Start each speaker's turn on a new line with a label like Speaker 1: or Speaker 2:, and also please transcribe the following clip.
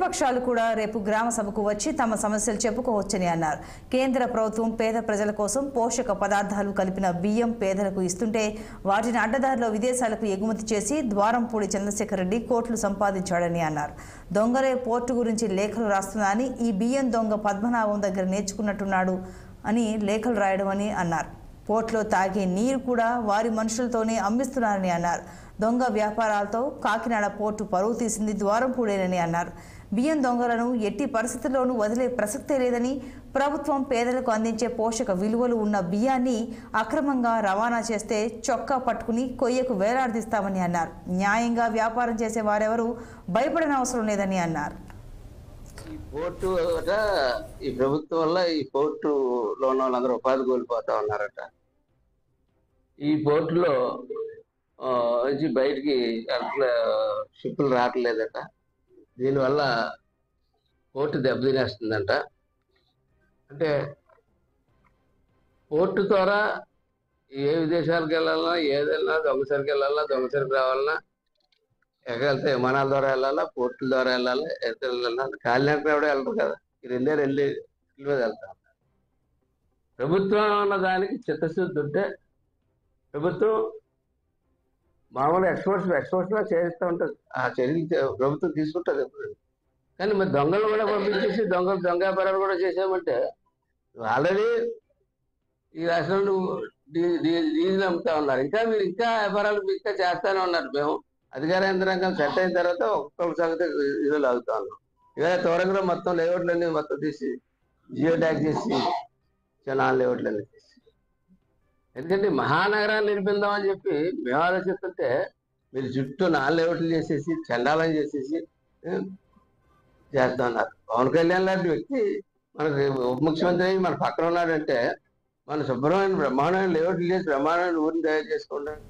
Speaker 1: ప్రతిపక్షాలు కూడా రేపు గ్రామ సభకు వచ్చి తమ సమస్యలు చెప్పుకోవచ్చని అన్నారు. కేంద్ర ప్రభుత్వం పేద ప్రజల కోసం పోషక పదార్థాలు కలిపిన బియ్యం పేదలకు ఇస్తుంటే వాటిని అడ్డదారిలో విదేశాలకు ఎగుమతి చేసి ద్వారంపూడి చంద్రశేఖర్ రెడ్డి కోట్లు సంపాదించాడని అన్నారు. దొంగలే పోర్టు గురించి లేఖలు రాస్తున్నారని, ఈ బియ్యం దొంగ పద్మనాభం దగ్గర నేర్చుకున్నట్టున్నాడు అని లేఖలు రాయడం అని అన్నారు. పోర్టులో తాగే నీరు కూడా వారి మనుషులతోనే అమ్మిస్తున్నారని అన్నారు. దొంగ వ్యాపారాలతో కాకినాడ పోర్టు పరువు తీసింది ద్వారంపూడేనని అన్నారు. బియ్యం దొంగలను ఎట్టి పరిస్థితుల్లోనూ వదిలే ప్రసక్తే లేదని, ప్రభుత్వం పేదలకు అందించే పోషక విలువలు ఉన్న బియ్యాన్ని అక్రమంగా రవాణా చేస్తే చొక్కా పట్టుకుని కొయ్యకు వేలాడదీస్తామని అన్నారు. న్యాయంగా వ్యాపారం చేసే వారెవరూ భయపడని అవసరం లేదని అన్నారు.
Speaker 2: ఈ పోర్టు ఈ ప్రభుత్వం వల్ల ఈ పోర్టులో ఉన్న వాళ్ళందరూ ఉపాధి కోల్పోతా ఉన్నారట. ఈ పోర్టులో నుంచి బయటికి షిప్పులు రావట్లేదట. దీనివల్ల పోర్టు దెబ్బతినేస్తుందంట. అంటే పోర్టు ద్వారా ఏ విదేశాలకు వెళ్ళాలన్నా, ఏదైనా దొంగసరికి వెళ్ళాలన్నా, దొంగసరికి రావాలన్నా, ఎక్కడ వెళ్తే విమానాల ద్వారా వెళ్ళాలా, పోర్టుల ద్వారా వెళ్ళాలి, ఎక్కడ వెళ్ళాలి, కాలినడక కూడా వెళ్ళరు కదా. ఈ రెండు మీద వెళ్తాం. ప్రభుత్వం అన్న దానికి చిత్తశుద్ధి ఉంటే ప్రభుత్వం మామూలు ఎక్స్పోర్ట్స్లో చేస్తూ ఉంటుంది. ఆ చర్యలు ప్రభుత్వం తీసుకుంటుంది ఎప్పుడు. కానీ మరి దొంగలు కూడా పంపించేసి దొంగ వ్యాపారాలు కూడా చేసామంటే ఆల్రెడీ ఈ రాష్ట్రంలో డీజిల్ అమ్ముతా ఉన్నారు. మీరు ఇంకా వ్యాపారాలు ఇంకా చేస్తానే ఉన్నారు. మేము అధికార యంత్రాంగం సెట్ అయిన తర్వాత ఒక్కొక్క సంగతి ఇదిలో ఆగుతా ఉన్నాం. ఇవాళ త్వరగా మొత్తం లేఅవుట్లన్నీ మొత్తం తీసి జియో ట్యాగ్ చేసి నాన్ లేఅవుట్లన్నీ తీసి, ఎందుకంటే మహానగరాన్ని నిర్మిందామని చెప్పి మేము ఆలోచిస్తుంటే మీరు చుట్టూ నాన్ లేఅవుట్లు చేసేసి చండాలం చేసేసి చేస్తా ఉన్నారు. పవన్ కళ్యాణ్ లాంటి వ్యక్తి మనకి ఉప ముఖ్యమంత్రి మన పక్కన ఉన్నాడంటే మన శుభ్రమైన బ్రహ్మాండమైన లేఅవుట్లు చేసి బ్రహ్మాండమైన ఊరిని తయారు చేసుకుంటాడు.